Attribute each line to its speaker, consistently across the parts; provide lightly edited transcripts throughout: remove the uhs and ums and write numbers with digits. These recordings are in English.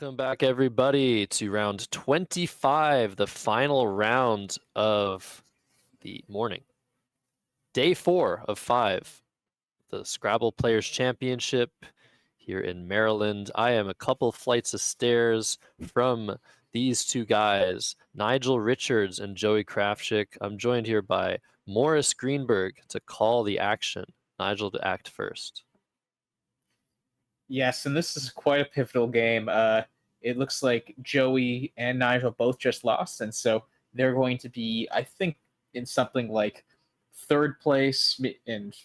Speaker 1: Welcome back, everybody, to round 25, the final round of the morning. Day 4 of 5, the Scrabble Players Championship here in Maryland. I am a couple flights of stairs from these two guys, Nigel Richards and Joey Krafchick. I'm joined here by Morris Greenberg to call the action. Nigel to act first.
Speaker 2: Yes, and this is quite a pivotal game. It looks like Joey and Nigel both just lost, and so they're going to be, I think, in something like third place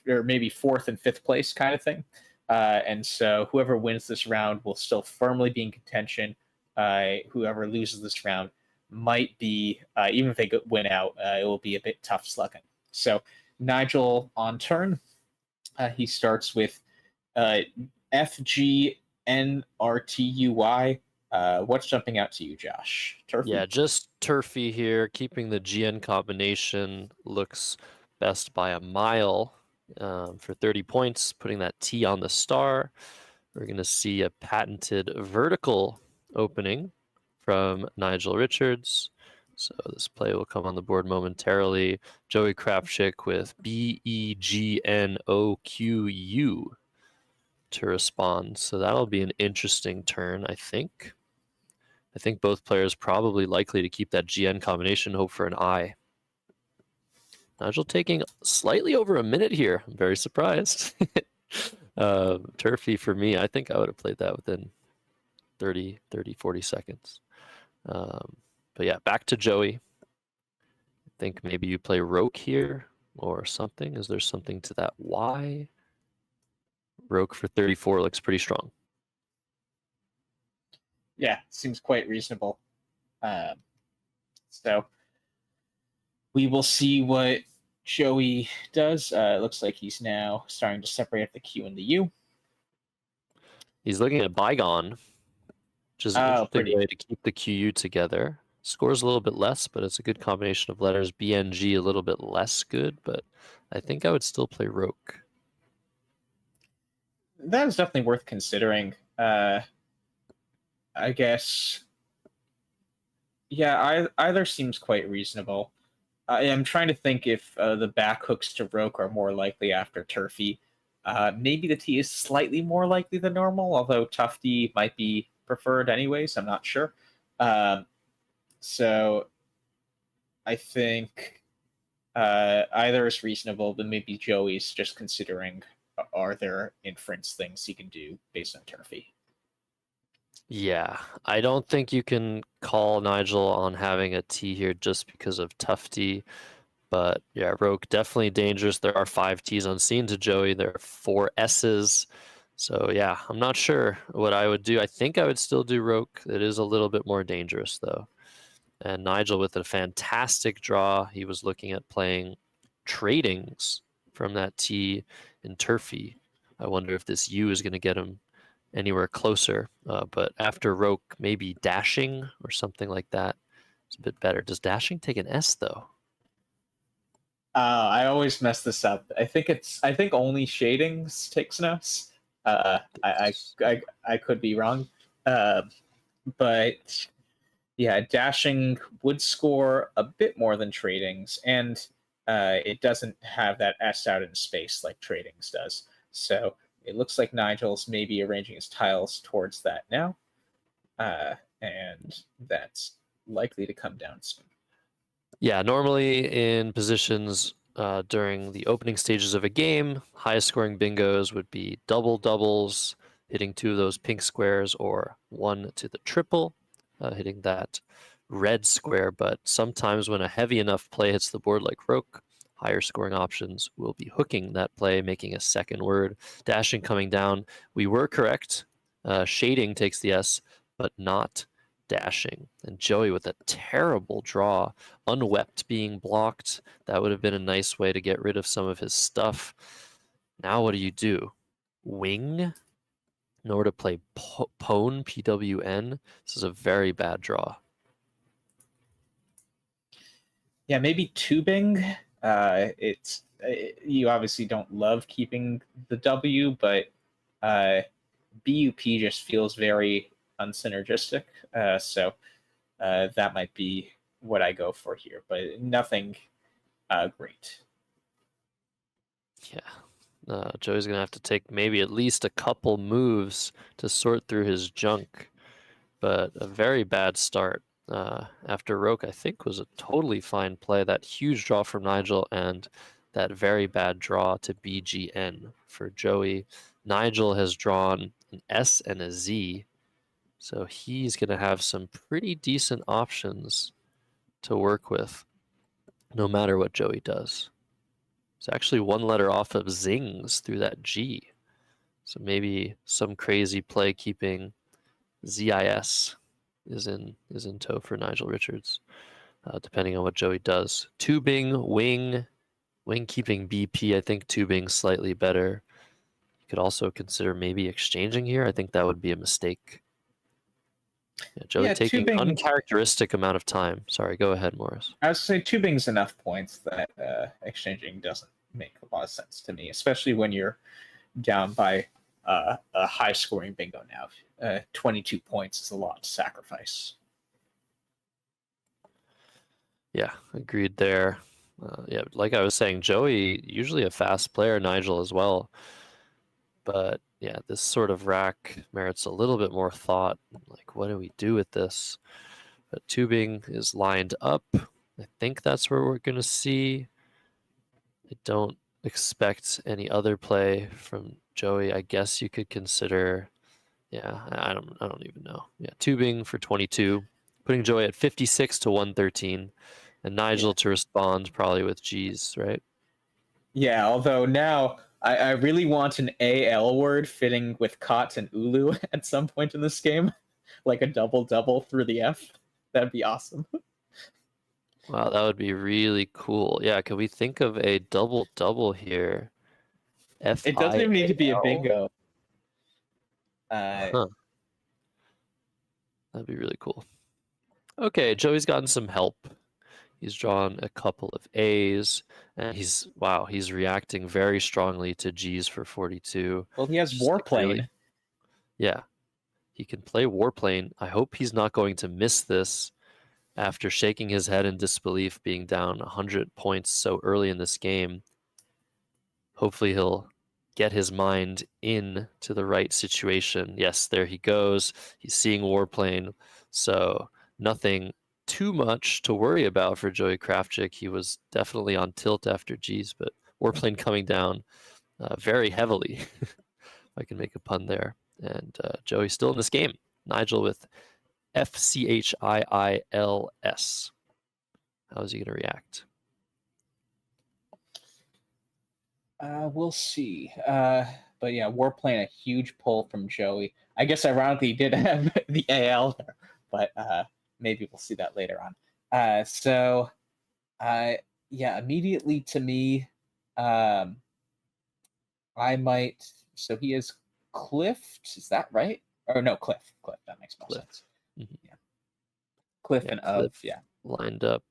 Speaker 2: or maybe fourth and fifth place kind of thing. And so whoever wins this round will still firmly be in contention. Whoever loses this round might be, even if they win out, it will be a bit tough slugging. So Nigel on turn. He starts with FGNRTUY. What's jumping out to you, Josh? Turfy?
Speaker 1: Yeah, just Turfy here, keeping the GN combination. Looks best by a mile for 30 points, putting that T on the star. We're going to see a patented vertical opening from Nigel Richards. So this play will come on the board momentarily. Joey Krafchick with BEGNOQU to respond. So that'll be an interesting turn, I think. I think both players probably likely to keep that GN combination, hope for an I. Nigel taking slightly over a minute here. I'm very surprised. Turfy for me, I think I would have played that within 30, 40 seconds. But yeah, back to Joey. I think maybe you play Roke here or something. Is there something to that Y? Roke for 34 looks pretty strong.
Speaker 2: Yeah, seems quite reasonable. So we will see what Joey does. It looks like he's now starting to separate the Q and the U.
Speaker 1: He's looking at Bygone, which is an interesting way to keep the QU together. Scores a little bit less, but it's a good combination of letters. BNG a little bit less good, but I think I would still play Roke.
Speaker 2: That is definitely worth considering. I guess, yeah, either seems quite reasonable. I'm trying to think if the back hooks to Roke are more likely after Turfy. Maybe the T is slightly more likely than normal, although Tufty might be preferred anyways. I'm not sure. So I think either is reasonable, but maybe Joey's just considering are there inference things he can do based on Turfy.
Speaker 1: Yeah, I don't think you can call Nigel on having a T here just because of Tufty. But yeah, Roke definitely dangerous. There are 5 T's unseen to Joey. There are 4 S's. So yeah, I'm not sure what I would do. I think I would still do Roke. It is a little bit more dangerous though. And Nigel with a fantastic draw. He was looking at playing tradings from that T in Turfy. I wonder if this U is going to get him anywhere closer, but after Roke, maybe dashing or something like that. It's a bit better. Does dashing take an S though?
Speaker 2: I always mess this up. I think only shadings takes an S. I could be wrong, but yeah, dashing would score a bit more than tradings, and it doesn't have that S out in space like tradings does. So it looks like Nigel's maybe arranging his tiles towards that now, and that's likely to come down soon.
Speaker 1: Yeah, normally in positions during the opening stages of a game, highest scoring bingos would be double doubles, hitting 2 of those pink squares, or 1 to the triple, hitting that red square. But sometimes when a heavy enough play hits the board like Roke, higher scoring options will be hooking that play, making a second word. Dashing coming down. We were correct. Shading takes the S, but not dashing. And Joey with a terrible draw. Unwept being blocked. That would have been a nice way to get rid of some of his stuff. Now what do? Wing? In order to play Pwn, PWN? This is a very bad draw.
Speaker 2: Yeah, maybe tubing. You obviously don't love keeping the W, but BUP just feels very unsynergistic. So that might be what I go for here, but nothing great.
Speaker 1: Yeah. Joey's going to have to take maybe at least a couple moves to sort through his junk, but a very bad start. After Roke, I think, was a totally fine play. That huge draw from Nigel and that very bad draw to BGN for Joey. Nigel has drawn an S and a Z, so he's going to have some pretty decent options to work with, no matter what Joey does. It's actually one letter off of Zings through that G. So maybe some crazy play keeping ZIS is in tow for Nigel Richards, depending on what Joey does. Tubing, wing keeping BP. I think tubing slightly better. You could also consider maybe exchanging here. I think that would be a mistake. Yeah, Joey taking
Speaker 2: tubing,
Speaker 1: uncharacteristic amount of time. Sorry, go ahead, Morris.
Speaker 2: I would say tubing's enough points that exchanging doesn't make a lot of sense to me, especially when you're down by a high scoring bingo now. 22 points is a lot to sacrifice.
Speaker 1: Yeah, agreed there. Yeah, like I was saying, Joey, usually a fast player, Nigel as well. But yeah, this sort of rack merits a little bit more thought. Like, what do we do with this? But tubing is lined up. I think that's where we're going to see. I don't expect any other play from Joey. I guess you could consider, yeah, I don't even know. Yeah, tubing for 22, putting Joey at 56 to 113, and Nigel to respond probably with G's, right?
Speaker 2: Yeah, although now I really want an AL word fitting with Kot and Ulu at some point in this game, like a double through the F. That'd be awesome.
Speaker 1: Wow, that would be really cool. Yeah, could we think of a double here?
Speaker 2: It doesn't even need to be a bingo.
Speaker 1: Huh. That'd be really cool. Okay, Joey's gotten some help. He's drawn a couple of A's, and he's reacting very strongly to G's for 42.
Speaker 2: Well, he has Warplane.
Speaker 1: Really, yeah, he can play Warplane. I hope he's not going to miss this after shaking his head in disbelief, being down 100 points so early in this game. Hopefully he'll get his mind in to the right situation. Yes, there he goes. He's seeing Warplane, so nothing too much to worry about for Joey Krafchick. He was definitely on tilt after G's, but Warplane coming down very heavily, if I can make a pun there. And Joey still in this game. Nigel with FCHIILS. How is he going to react?
Speaker 2: We'll see. But yeah, Warplane, a huge pull from Joey. I guess ironically he did have the AL there, but maybe we'll see that later on. Yeah, immediately to me, I might. So he is Cliffed. Is that right? Or no, Cliff. That makes more sense.
Speaker 1: Mm-hmm.
Speaker 2: Yeah. Cliff and Of. Yeah.
Speaker 1: Lined up.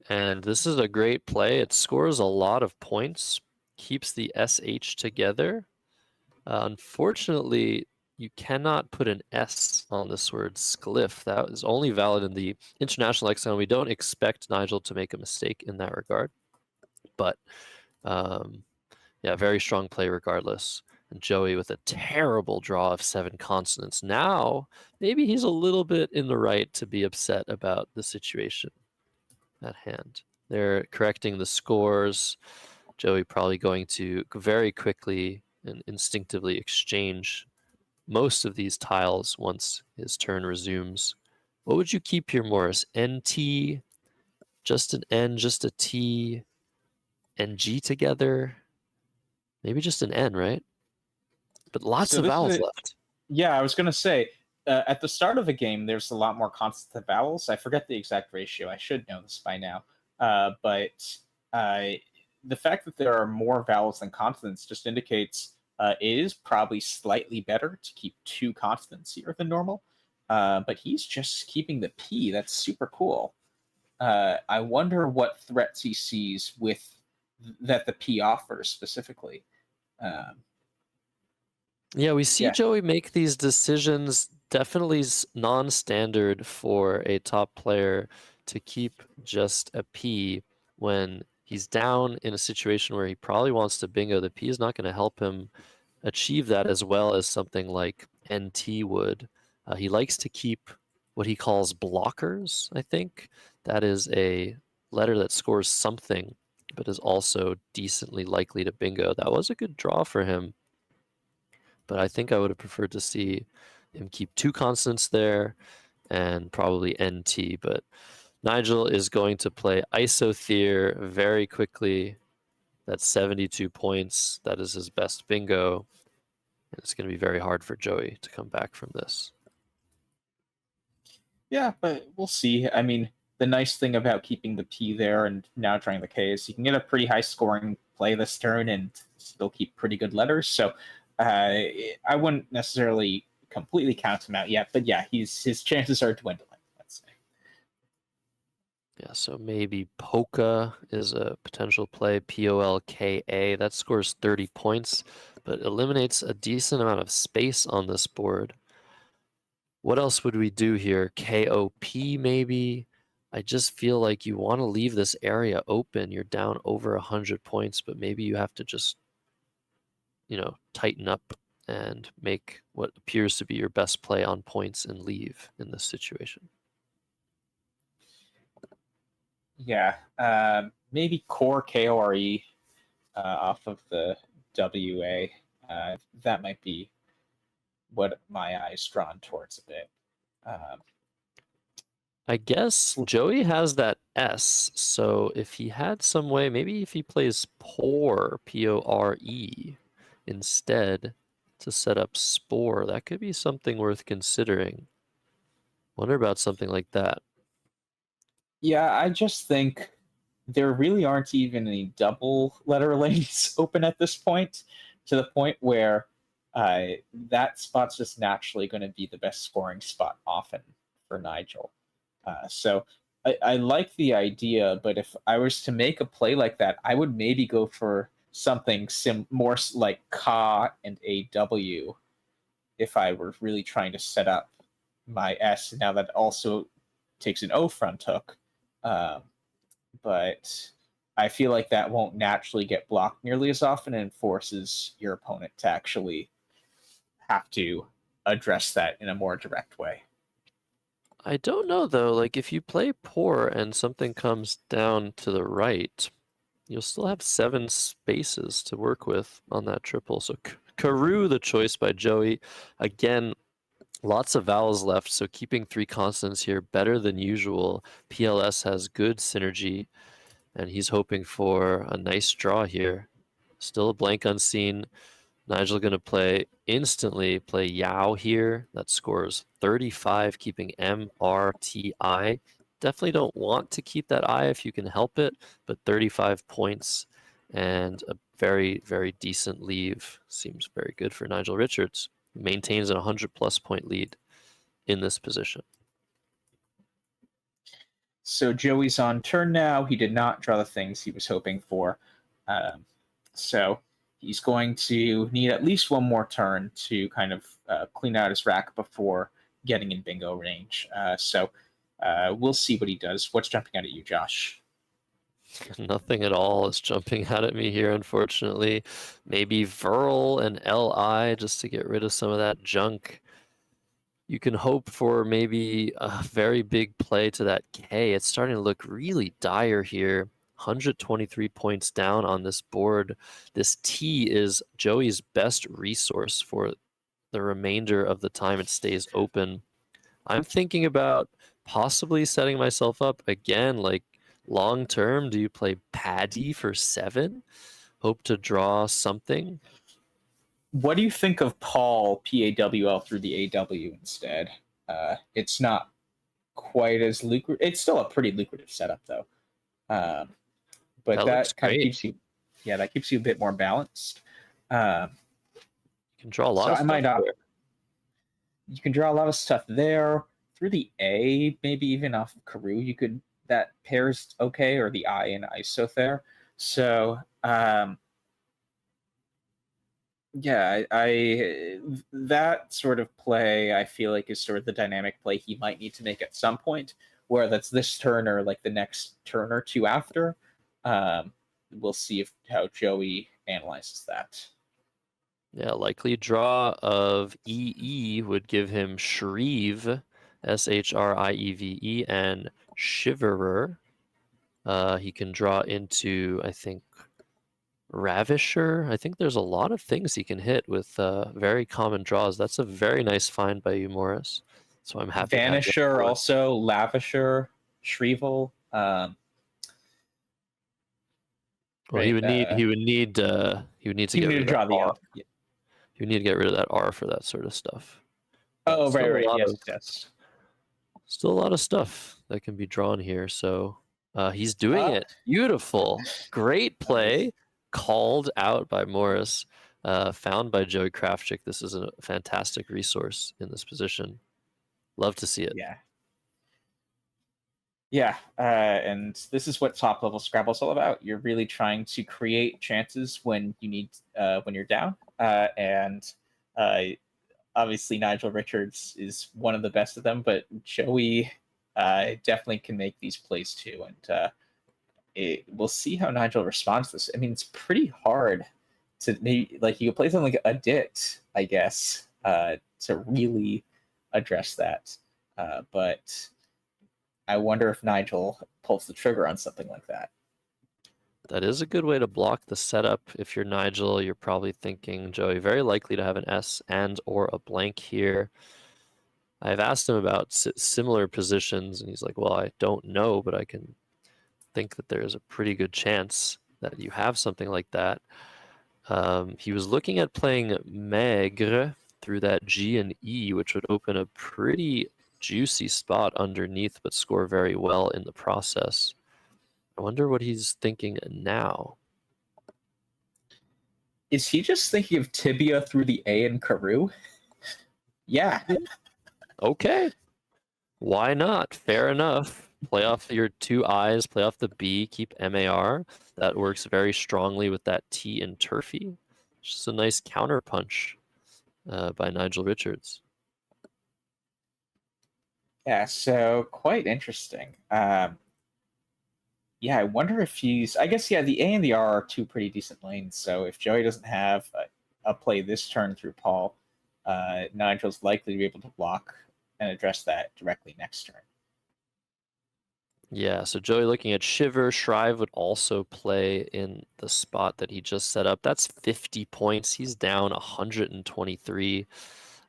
Speaker 1: And this is a great play. It scores a lot of points, keeps the SH together. Unfortunately, you cannot put an S on this word Scliff. That is only valid in the international lexicon. We don't expect Nigel to make a mistake in that regard. But yeah, very strong play regardless. And Joey with a terrible draw of 7 consonants. Now, maybe he's a little bit in the right to be upset about the situation at hand. They're correcting the scores. Joey probably going to very quickly and instinctively exchange most of these tiles once his turn resumes. What would you keep here, Morris? NT, just an N, just a T, and G together? Maybe just an N, right? But lots of vowels left.
Speaker 2: Yeah, I was going to say, at the start of a game, there's a lot more consonants than vowels. I forget the exact ratio. I should know this by now. But the fact that there are more vowels than consonants just indicates it is probably slightly better to keep 2 consonants here than normal. But he's just keeping the P. That's super cool. I wonder what threats he sees with that the P offers specifically.
Speaker 1: Yeah, we see Joey make these decisions definitely non-standard for a top player to keep just a P when he's down in a situation where he probably wants to bingo. The P is not going to help him achieve that as well as something like NT would. He likes to keep what he calls blockers, I think. That is a letter that scores something, but is also decently likely to bingo. That was a good draw for him, but I think I would have preferred to see him keep two constants there and probably NT. But Nigel is going to play Isothere very quickly. That's 72 points. That is his best bingo. And it's going to be very hard for Joey to come back from this.
Speaker 2: Yeah, but we'll see. I mean, the nice thing about keeping the P there and now trying the K is you can get a pretty high scoring play this turn and still keep pretty good letters. So I wouldn't necessarily completely count him out yet, but yeah, his chances are dwindling, let's say.
Speaker 1: Yeah, so maybe Polka is a potential play, Polka. That scores 30 points, but eliminates a decent amount of space on this board. What else would we do here? KOP maybe? I just feel like you want to leave this area open. You're down over 100 points, but maybe you have to just, tighten up and make what appears to be your best play on points and leave in this situation.
Speaker 2: Yeah, maybe core KORE off of the WA. That might be what my eye's drawn towards a bit.
Speaker 1: I guess Joey has that S, so if he had some way, maybe if he plays Pore, P-O-R-E, instead to set up Spore, that could be something worth considering. Wonder about something like that.
Speaker 2: Yeah, I just think there really aren't even any double letter lanes open at this point, to the point where that spot's just naturally going to be the best scoring spot often for Nigel. So I like the idea, but if I was to make a play like that, I would maybe go for something more like Ka and AW if I were really trying to set up my S. Now that also takes an O front hook. But I feel like that won't naturally get blocked nearly as often and forces your opponent to actually have to address that in a more direct way.
Speaker 1: I don't know though, like if you play Poor and something comes down to the right, you'll still have 7 spaces to work with on that triple. So Karoo, the choice by Joey. Again, lots of vowels left, so keeping 3 consonants here better than usual. PLS has good synergy, and he's hoping for a nice draw here. Still a blank unseen. Nigel going to instantly play Yao here. That scores 35, keeping MRTI. Definitely don't want to keep that I if you can help it, but 35 points and a very, very decent leave seems very good for Nigel Richards. He maintains a 100+ point lead in this position.
Speaker 2: So Joey's on turn now. He did not draw the things he was hoping for. So he's going to need at least one more turn to kind of clean out his rack before getting in bingo range. So we'll see what he does. What's jumping out at you, Josh?
Speaker 1: Nothing at all is jumping out at me here, unfortunately. Maybe Verl and LI just to get rid of some of that junk. You can hope for maybe a very big play to that K. It's starting to look really dire here. 123 points down on this board. This T is Joey's best resource for the remainder of the time it stays open. I'm thinking about possibly setting myself up again, like long term. Do you play Paddy for 7? Hope to draw something?
Speaker 2: What do you think of Paul, PAWL, through the AW instead? It's not quite as lucrative. It's still a pretty lucrative setup, though. But that kind of keeps you, that keeps you a bit more balanced.
Speaker 1: You can draw a lot of stuff there.
Speaker 2: You can draw a lot of stuff there. Through the A, maybe even off of Karoo, that pairs okay, or the I in Isothere. So Yeah, that sort of play I feel like is sort of the dynamic play he might need to make at some point, whether that's this turn or like the next turn or two after. Um, we'll see if how Joey analyzes that.
Speaker 1: Yeah, likely draw of EE would give him Shrieve, Shrieve, and Shiverer. He can draw into, I think, Ravisher. I think there's a lot of things he can hit with very common draws. That's a very nice find by you, Morris. So I'm happy to have you on
Speaker 2: Vanisher,
Speaker 1: board.
Speaker 2: also Lavisher, Shrivel.
Speaker 1: Well,
Speaker 2: Right.
Speaker 1: he would need to
Speaker 2: You
Speaker 1: get
Speaker 2: need
Speaker 1: rid
Speaker 2: to
Speaker 1: of that
Speaker 2: draw the
Speaker 1: R.
Speaker 2: up. Yeah.
Speaker 1: He would need to get rid of that R for that sort of stuff. But
Speaker 2: Oh, right, right. Yes, yes.
Speaker 1: still a lot of stuff that can be drawn here. So he's doing
Speaker 2: Uh,
Speaker 1: it. Beautiful. Great
Speaker 2: nice.
Speaker 1: play. Called out by Morris. Found by Joey Krafchick. This is a fantastic resource in this position. Love to see it.
Speaker 2: Yeah. Yeah, and this is what top level Scrabble is all about. You're really trying to create chances when you need when you're down, and uh, obviously Nigel Richards is one of the best of them, but Joey definitely can make these plays too, and we'll see how Nigel responds to this. I mean, it's pretty hard to maybe like you could play something like a dit, I guess, to really address that, but. I wonder if Nigel pulls the trigger on something like that.
Speaker 1: That is a good way to block the setup. If you're Nigel, you're probably thinking, Joey, very likely to have an S and or a blank here. I've asked him about similar positions, and he's like, well, I don't know, but I can think that there's a pretty good chance that you have something like that. He was looking at playing Maigre through that G and E, which would open a pretty juicy spot underneath, but score very well in the process. I wonder what he's thinking now.
Speaker 2: Is he just thinking of Tibia through the A in Karoo? Yeah.
Speaker 1: Okay, why not? Fair enough. Play off your two I's, play off the B, keep MAR. That works very strongly with that T in Turfy. Just a nice counterpunch by Nigel Richards.
Speaker 2: Yeah, so quite interesting. Yeah, I wonder if he's. I guess, yeah, the A and the R are two pretty decent lanes. So if Joey doesn't have a play this turn through Paul, Nigel's likely to be able to block and address that directly next turn.
Speaker 1: Yeah, so Joey looking at Shiver. Shrive would also play in the spot that he just set up. That's 50 points. He's down 123.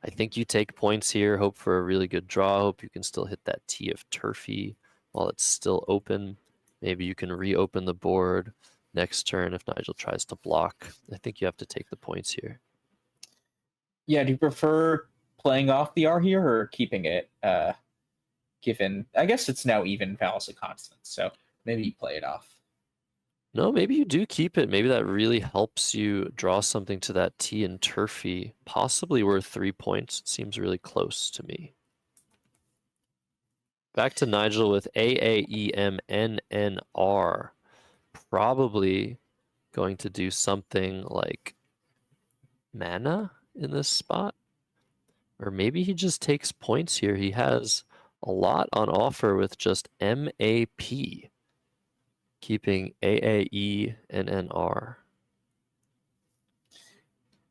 Speaker 1: I think you take points here, hope for a really good draw. Hope you can still hit that T of Turfy while it's still open. Maybe you can reopen the board next turn if Nigel tries to block. I think you have to take the points here.
Speaker 2: Yeah, do you prefer playing off the R here or keeping it? Given, I guess it's now even vowels a constant, so maybe you play it off.
Speaker 1: No, maybe you do keep it. Maybe that really helps you draw something to that T and Turfy. Possibly worth 3 points. It seems really close to me. Back to Nigel with AAEMNNR. Probably going to do something like mana in this spot. Or maybe he just takes points here. He has a lot on offer with just MAP. Keeping AAE and NR.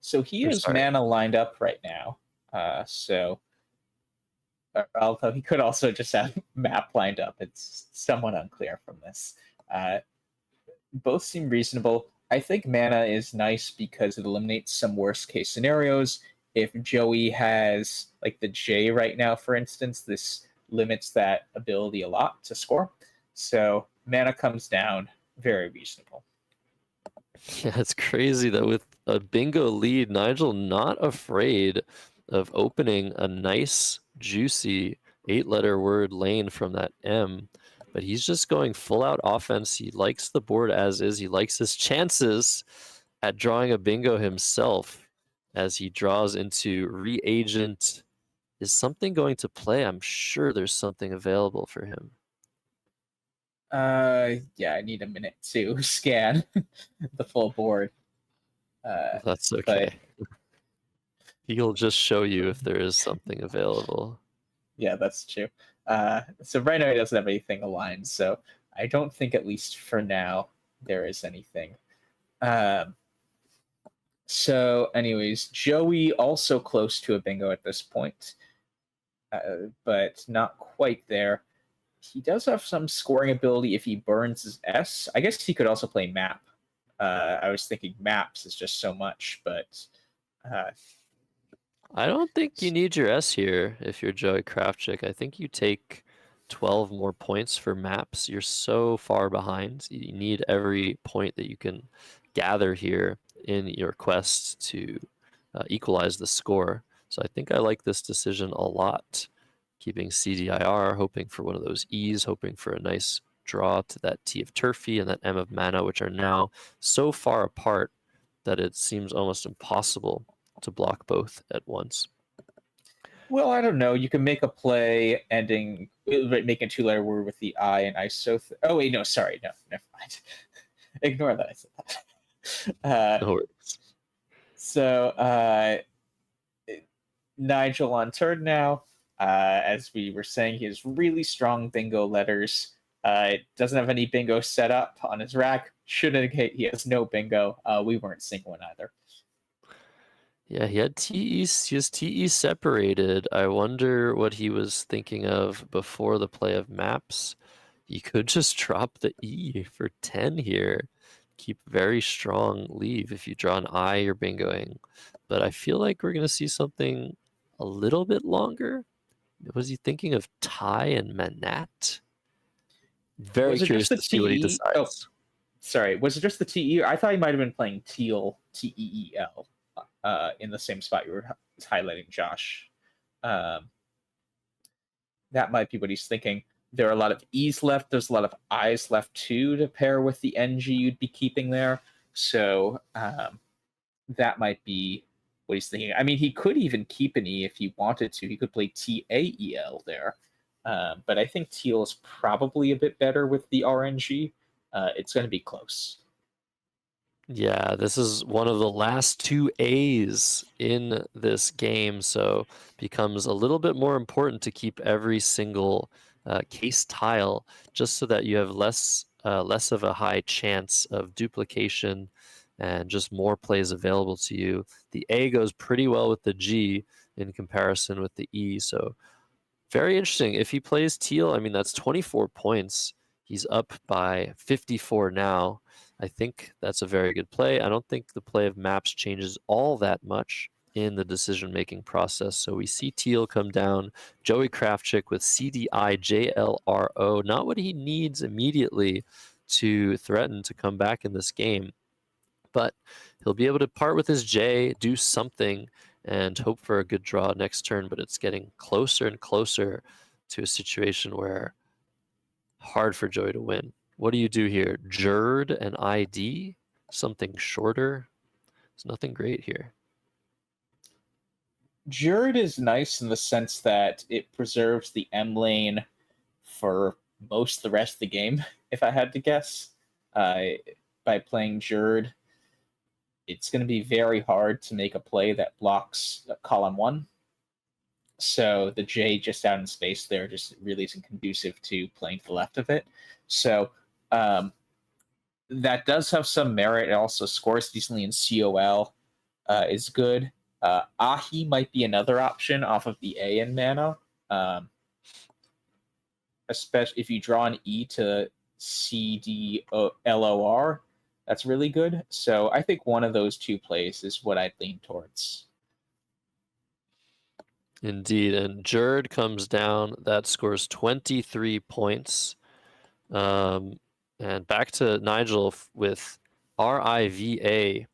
Speaker 2: So he has mana lined up right now. Although he could also just have map lined up. It's somewhat unclear from this. Both seem reasonable. I think mana is nice because it eliminates some worst case scenarios. If Joey has like the J right now, for instance, this limits that ability a lot to score. So mana comes down, very reasonable.
Speaker 1: Yeah, it's crazy that with a bingo lead, Nigel not afraid of opening a nice, juicy 8-letter word lane from that M, but he's just going full out offense. He likes the board as is. He likes his chances at drawing a bingo himself as he draws into reagent. Is something going to play? I'm sure there's something available for him.
Speaker 2: Yeah, I need a minute to scan the full board.
Speaker 1: That's
Speaker 2: But
Speaker 1: okay. He'll just show you if there is something available.
Speaker 2: yeah, that's true. So right now he doesn't have anything aligned, so I don't think, at least for now, there is anything. Um, so, anyways, Joey also close to a bingo at this point, but not quite there. He does have some scoring ability if he burns his S. I guess he could also play map. I was thinking maps is just so much, but uh,
Speaker 1: I don't think you need your S here if you're Joey Krafchick. I think you take 12 more points for maps. You're so far behind. You need every point that you can gather here in your quest to equalize the score. So I think I like this decision a lot. Keeping CDIR, hoping for one of those E's, hoping for a nice draw to that T of Turfy and that M of Mana, which are now so far apart that it seems almost impossible to block both at once.
Speaker 2: well, I don't know. You can make a play ending making a two-letter word with the I and iso. Oh wait, no, sorry, no, never mind. Ignore that. I said that.
Speaker 1: No worries.
Speaker 2: So Nigel on turn now. As we were saying, he has really strong bingo letters. Doesn't have any bingo set up on his rack. Should indicate he has no bingo. We weren't seeing one either.
Speaker 1: Yeah, he has TE separated. I wonder what he was thinking of before the play of maps. You could just drop the E for 10 here. Keep very strong leave. If you draw an I, you're bingoing. But I feel like we're going to see something a little bit longer. Was he thinking of Ty and Manat? Very
Speaker 2: Was it just
Speaker 1: curious
Speaker 2: the
Speaker 1: to see what he
Speaker 2: TE? Oh,
Speaker 1: decides.
Speaker 2: sorry. Was it just the TE? I thought he might have been playing Teal, TEEL, in the same spot you were highlighting, Josh. Um, that might be what he's thinking. There are a lot of E's left. There's a lot of I's left too to pair with the NG you'd be keeping there. So that might be what he's thinking. I mean, he could even keep an E if he wanted to. He could play TAEL there. But I think Teal is probably a bit better with the RNG. It's going to be close.
Speaker 1: Yeah, this is one of the last two A's in this game, so becomes a little bit more important to keep every single case tile, just so that you have less of a high chance of duplication and just more plays available to you. The A goes pretty well with the G in comparison with the E, so very interesting. If he plays Teal, I mean, that's 24 points. He's up by 54 now. I think that's a very good play. I don't think the play of maps changes all that much in the decision-making process. So we see Teal come down, Joey Krafchick with CDIJLRO, not what he needs immediately to threaten to come back in this game, but he'll be able to part with his J, do something, and hope for a good draw next turn. But it's getting closer and closer to a situation where hard for Joey to win. What do you do here? Jerd and ID? Something shorter? There's nothing great here.
Speaker 2: Jerd is nice in the sense that it preserves the M lane for most of the rest of the game, if I had to guess. By playing Jerd, it's going to be very hard to make a play that blocks column one. So the J just out in space there just really isn't conducive to playing to the left of it. So that does have some merit. It also scores decently in COL, is good. Ahi might be another option off of the A in mana, especially if you draw an E to CDLOR. That's really good. So I think one of those two plays is what I'd lean towards.
Speaker 1: Indeed, and Jerd comes down. That scores 23 points. And back to Nigel with RIVAING.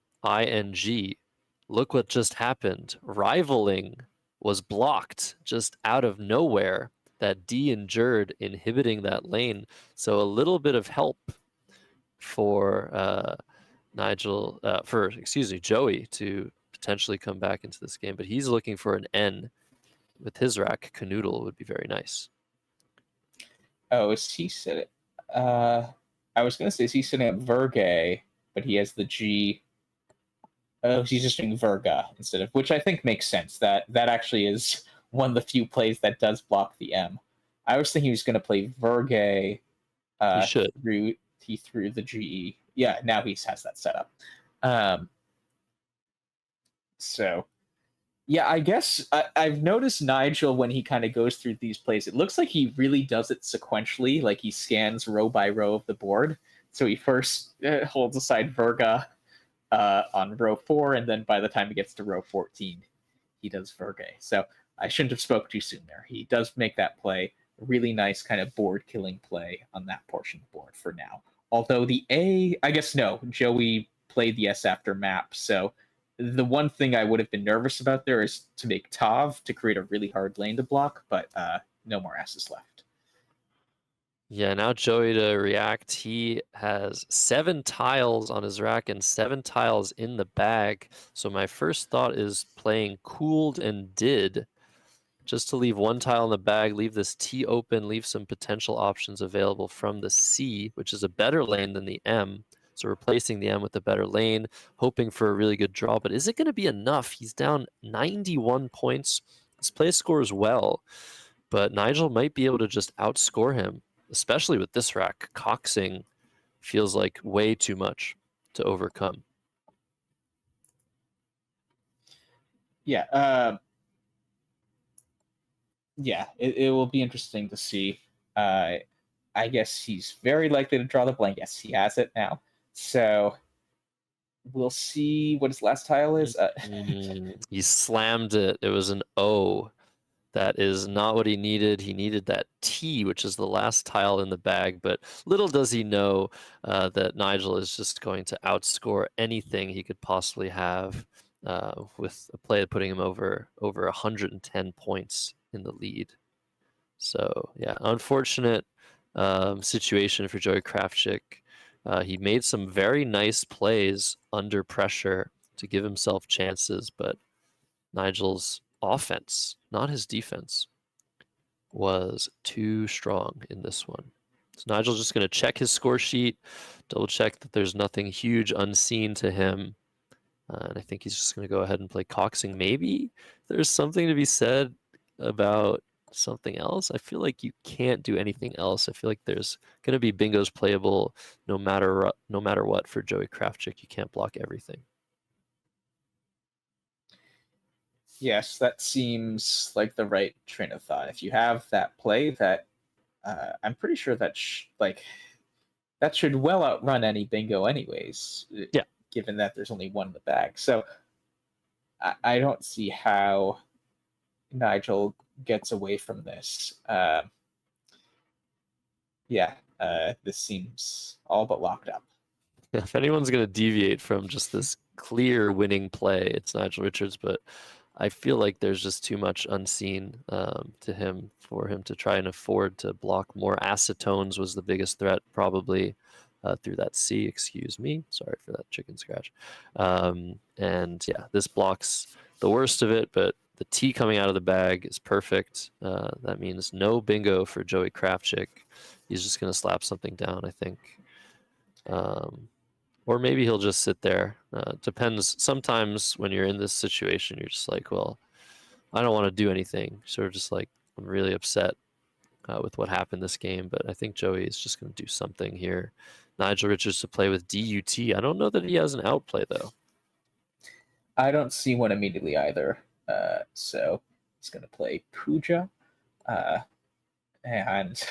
Speaker 1: Look what just happened. Rivaling was blocked just out of nowhere. That D and Jerd inhibiting that lane. So a little bit of help for Joey to potentially come back into this game. But he's looking for an N with his rack. Canoodle would be very nice.
Speaker 2: Oh, is he sitting? I was going to say, is he sitting at Vergay, but he has the G he's just doing Verga instead of, which I think makes sense. That actually is one of the few plays that does block the M. I was thinking he was going to play Verge
Speaker 1: He should.
Speaker 2: through the GE. Yeah, now he has that set up. So, yeah, I guess I've noticed Nigel when he kind of goes through these plays, it looks like he really does it sequentially, like he scans row by row of the board. So he first holds aside Verga on row 4, and then by the time he gets to row 14, he does Verge. So I shouldn't have spoke too soon there. He does make that play, a really nice kind of board killing play on that portion of the board for now. Although the A, I guess no, Joey played the S after map, so the one thing I would have been nervous about there is to make Tav to create a really hard lane to block, but no more S's left.
Speaker 1: Yeah, now Joey to react. He has 7 tiles on his rack and 7 tiles in the bag. So my first thought is playing cooled and did, just to leave 1 tile in the bag, leave this T open, leave some potential options available from the C, which is a better lane than the M. So replacing the M with a better lane, hoping for a really good draw. But is it going to be enough? He's down 91 points. His play scores well, but Nigel might be able to just outscore him, especially with this rack. Coxing feels like way too much to overcome.
Speaker 2: Yeah, it will be interesting to see. I guess he's very likely to draw the blank. Yes, he has it now. So we'll see what his last tile is.
Speaker 1: He slammed it. It was an O. That is not what he needed. He needed that T, which is the last tile in the bag. But little does he know that Nigel is just going to outscore anything he could possibly have with a play putting him over 110 points in the lead. So yeah, unfortunate situation for Joey Krafchick. He made some very nice plays under pressure to give himself chances, but Nigel's offense, not his defense, was too strong in this one. So Nigel's just going to check his score sheet, double check that there's nothing huge unseen to him. And I think he's just going to go ahead and play Coxing. Maybe there's something to be said about something else. I feel like you can't do anything else. I feel like there's going to be bingos playable no matter what for Joey Krafchick. You can't block everything.
Speaker 2: Yes, that seems like the right train of thought. If you have that play, that I'm pretty sure that that should well outrun any bingo, anyways.
Speaker 1: Yeah.
Speaker 2: Given that there's only one in the bag, so I don't see how Nigel gets away from this. This seems all but locked up.
Speaker 1: If anyone's going to deviate from just this clear winning play, it's Nigel Richards, but I feel like there's just too much unseen to him for him to try and afford to block more. Acetones was the biggest threat, probably, through that C. Excuse me. Sorry for that chicken scratch. And yeah, this blocks the worst of it, but the T coming out of the bag is perfect. That means no bingo for Joey Krafchick. He's just going to slap something down, I think. Or maybe he'll just sit there. Depends. Sometimes when you're in this situation, you're just like, well, I don't want to do anything. Sort of just like, I'm really upset with what happened this game. But I think Joey is just going to do something here. Nigel Richards to play with DUT. I don't know that he has an outplay, though.
Speaker 2: I don't see one immediately either. So he's going to play Puja. And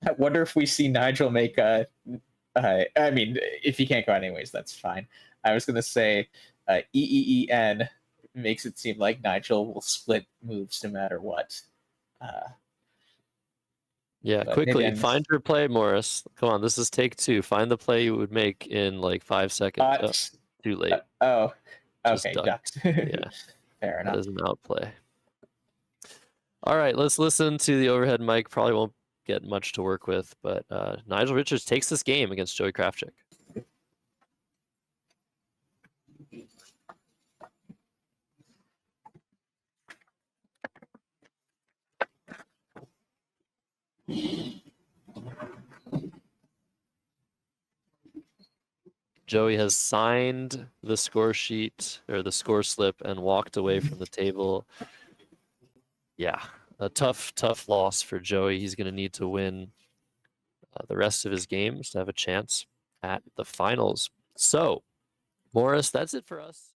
Speaker 2: I wonder if we see Nigel make a I mean, if he can't go anyways, that's fine. I was going to say EEEN makes it seem like Nigel will split moves no matter what.
Speaker 1: Yeah, quickly, find your play, Morris. Come on, this is take 2. Find the play you would make in like 5 seconds.
Speaker 2: Too
Speaker 1: late.
Speaker 2: Okay, ducked.
Speaker 1: Yeah,
Speaker 2: fair enough.
Speaker 1: That is an outplay. All right, let's listen to the overhead mic. Probably won't get much to work with, but Nigel Richards takes this game against Joey Krafchick. Joey has signed the score sheet or the score slip and walked away from the table. Yeah, a tough loss for Joey. He's going to need to win the rest of his games to have a chance at the finals. So, Morris, that's it for us.